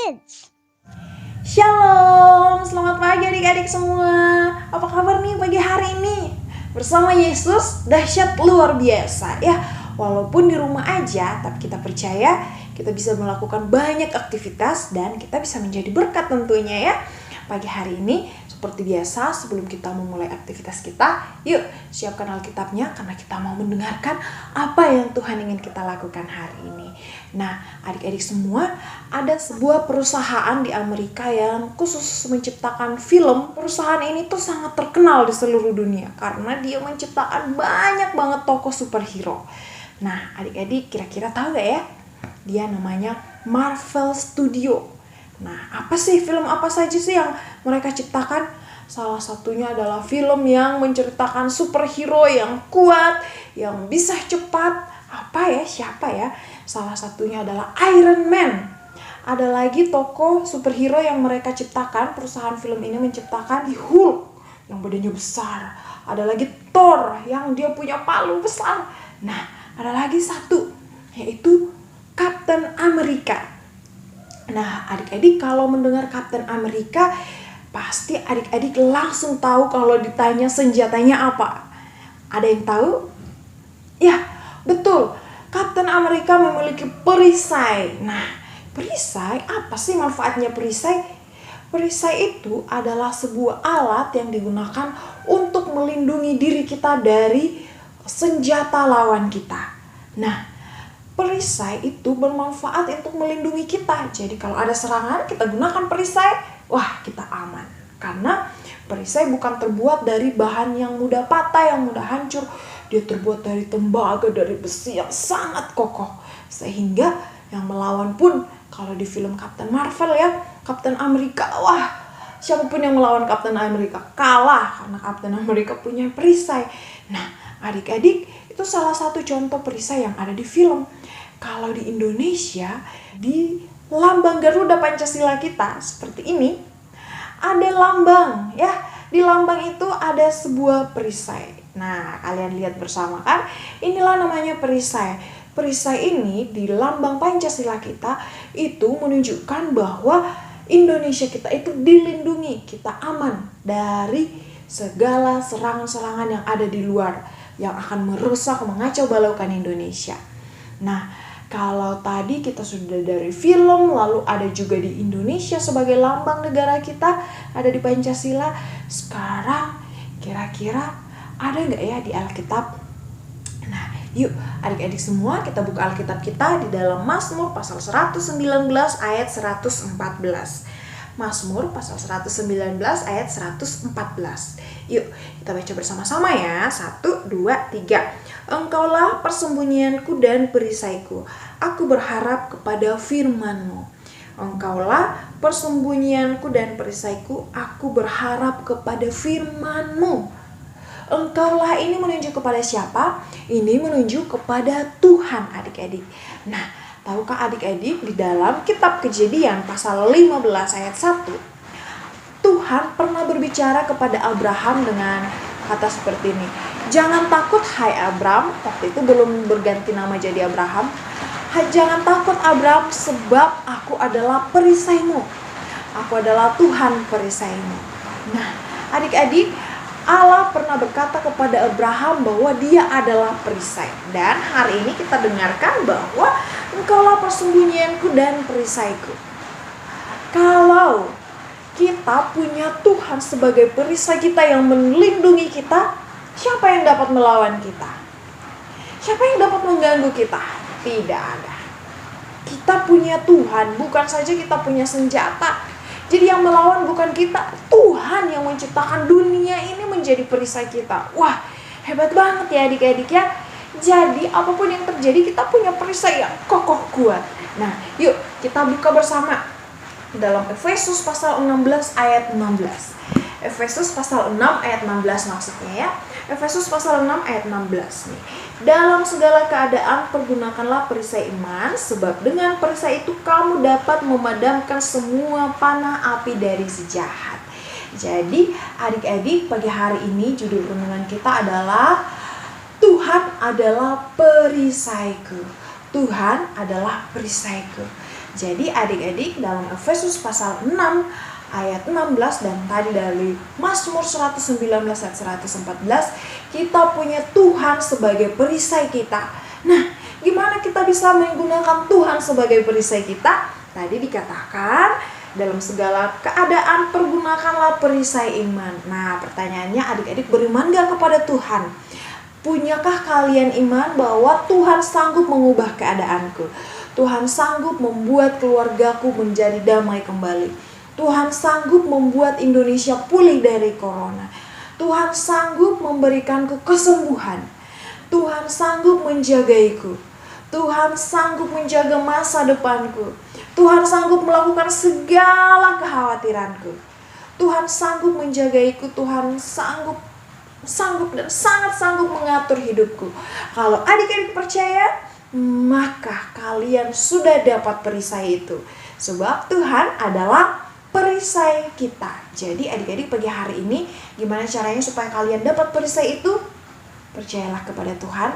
Kids. Shalom, selamat pagi adik-adik semua. Apa kabar nih pagi hari ini? Bersama Yesus, dahsyat luar biasa ya. Walaupun di rumah aja, tapi kita percaya kita bisa melakukan banyak aktivitas dan kita bisa menjadi berkat tentunya ya. Pagi hari ini seperti biasa, sebelum kita memulai aktivitas kita, yuk siapkan Alkitabnya karena kita mau mendengarkan apa yang Tuhan ingin kita lakukan hari ini. Nah, adik-adik semua, ada sebuah perusahaan di Amerika yang khusus menciptakan film. Perusahaan ini tuh sangat terkenal di seluruh dunia karena dia menciptakan banyak banget tokoh superhero. Nah, adik-adik kira-kira tahu gak ya? Dia namanya Marvel Studio. Nah, apa sih film apa saja sih yang mereka ciptakan? Salah satunya adalah film yang menceritakan superhero yang kuat, yang bisa cepat. Apa ya? Siapa ya? Salah satunya adalah Iron Man. Ada lagi tokoh superhero yang mereka ciptakan, perusahaan film ini menciptakan di Hulk yang badannya besar. Ada lagi Thor yang dia punya palu besar. Nah, ada lagi satu yaitu Captain America. Nah, adik-adik kalau mendengar Captain America, pasti adik-adik langsung tahu kalau ditanya senjatanya apa. Ada yang tahu? Ya, betul. Captain America memiliki perisai. Nah, perisai apa sih manfaatnya perisai? Perisai itu adalah sebuah alat yang digunakan untuk melindungi diri kita dari senjata lawan kita. Nah, perisai itu bermanfaat untuk melindungi kita. Jadi kalau ada serangan, kita gunakan perisai, wah kita aman. Karena perisai bukan terbuat dari bahan yang mudah patah, yang mudah hancur. Dia terbuat dari tembaga, dari besi yang sangat kokoh. Sehingga yang melawan pun, kalau di film Captain Marvel ya, Captain America, wah siapapun yang melawan Captain America kalah. Karena Captain America punya perisai. Nah, adik-adik, itu salah satu contoh perisai yang ada di film. Kalau di Indonesia, di lambang Garuda Pancasila kita seperti ini, ada lambang ya. Di lambang itu ada sebuah perisai. Nah, kalian lihat bersama kan? Inilah namanya perisai. Perisai ini di lambang Pancasila kita itu menunjukkan bahwa Indonesia kita itu dilindungi, kita aman dari segala serangan-serangan yang ada di luar yang akan merusak, mengacau balaukan Indonesia. Nah, kalau tadi kita sudah dari film, lalu ada juga di Indonesia sebagai lambang negara kita, ada di Pancasila. Sekarang kira-kira ada nggak ya di Alkitab? Nah, yuk adik-adik semua kita buka Alkitab kita di dalam Mazmur pasal 119 ayat 114. Mazmur pasal 119 ayat 114. Yuk kita baca bersama-sama ya. 1, 2, 3. Engkaulah persembunyianku dan perisaiku. Aku berharap kepada firman-Mu. Engkaulah persembunyianku dan perisaiku. Aku berharap kepada firman-Mu. Engkaulah ini menunjuk kepada siapa? Ini menunjuk kepada Tuhan, adik-adik. Nah, tahukah adik-adik di dalam kitab Kejadian pasal 15 ayat 1, Tuhan pernah berbicara kepada Abraham dengan kata seperti ini. Jangan takut hai Abram, waktu itu belum berganti nama jadi Abraham. Jangan takut Abram, sebab aku adalah perisaimu. Aku adalah Tuhan perisaimu. Nah, adik-adik, Allah pernah berkata kepada Abraham bahwa dia adalah perisai. Dan hari ini kita dengarkan bahwa engkaulah persembunyianku dan perisaiku. Kalau kita punya Tuhan sebagai perisai kita yang melindungi kita, siapa yang dapat melawan kita? Siapa yang dapat mengganggu kita? Tidak ada. Kita punya Tuhan, bukan saja kita punya senjata. Jadi yang melawan bukan kita, Tuhan yang menciptakan dunia ini menjadi perisai kita. Wah, hebat banget ya adik-adik ya. Jadi apapun yang terjadi kita punya perisai yang kokoh kuat. Nah, yuk kita buka bersama dalam Efesus pasal 16 ayat 16. Efesus pasal 6 ayat 16 maksudnya ya. Efesus pasal 6 ayat 16 nih. Dalam segala keadaan pergunakanlah perisai iman, sebab dengan perisai itu kamu dapat memadamkan semua panah api dari si jahat. Jadi adik-adik, pagi hari ini judul renungan kita adalah Tuhan adalah perisaiku. Tuhan adalah perisaiku. Jadi adik-adik, dalam Efesus pasal 6 ayat 16 dan tadi dari Mazmur 119 ayat 114, kita punya Tuhan sebagai perisai kita. Nah, gimana kita bisa menggunakan Tuhan sebagai perisai kita? Tadi dikatakan dalam segala keadaan pergunakanlah perisai iman. Nah, pertanyaannya, adik-adik beriman gak kepada Tuhan? Punyakah kalian iman bahwa Tuhan sanggup mengubah keadaanku? Tuhan sanggup membuat keluargaku menjadi damai kembali. Tuhan sanggup membuat Indonesia pulih dari corona. Tuhan sanggup memberikanku kesembuhan. Tuhan sanggup menjagaiku. Tuhan sanggup menjaga masa depanku. Tuhan sanggup melakukan segala kekhawatiranku. Tuhan sanggup menjagaiku. Tuhan sanggup dan sangat sanggup mengatur hidupku. Kalau adik-adik percaya, maka kalian sudah dapat perisai itu. Sebab Tuhan adalah perisai kita. Jadi adik-adik pagi hari ini, gimana caranya supaya kalian dapat perisai itu? Percayalah kepada Tuhan.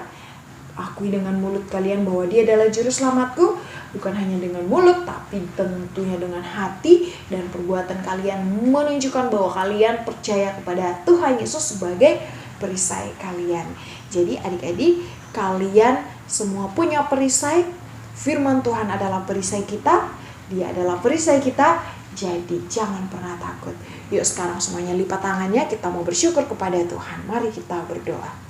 Akui dengan mulut kalian bahwa Dia adalah juru selamatku. Bukan hanya dengan mulut, tapi tentunya dengan hati dan perbuatan kalian menunjukkan bahwa kalian percaya kepada Tuhan Yesus sebagai perisai kalian. Jadi adik-adik, kalian semua punya perisai. Firman Tuhan adalah perisai kita. Dia adalah perisai kita. Jadi jangan pernah takut. Yuk sekarang semuanya lipat tangannya. Kita mau bersyukur kepada Tuhan. Mari kita berdoa.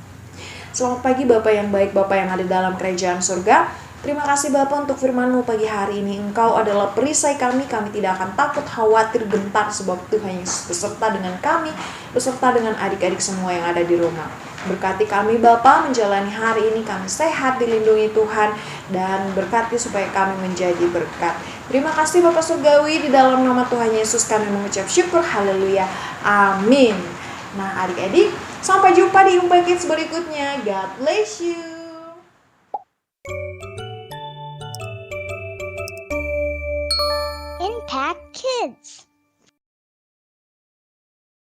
Selamat pagi Bapak yang baik, Bapak yang ada dalam kerajaan surga. Terima kasih Bapak untuk firman-Mu pagi hari ini. Engkau adalah perisai kami. Kami tidak akan takut, khawatir, gentar. Sebab Tuhan Yesus beserta dengan kami, beserta dengan adik-adik semua yang ada di rumah. Berkati kami Bapa menjalani hari ini, kami sehat, dilindungi Tuhan, dan berkati supaya kami menjadi berkat. Terima kasih Bapak Surgawi, di dalam nama Tuhan Yesus kami mengucap syukur, haleluya, amin. Nah adik-adik, sampai jumpa di Umpai Kids berikutnya. God bless you. Impact Kids.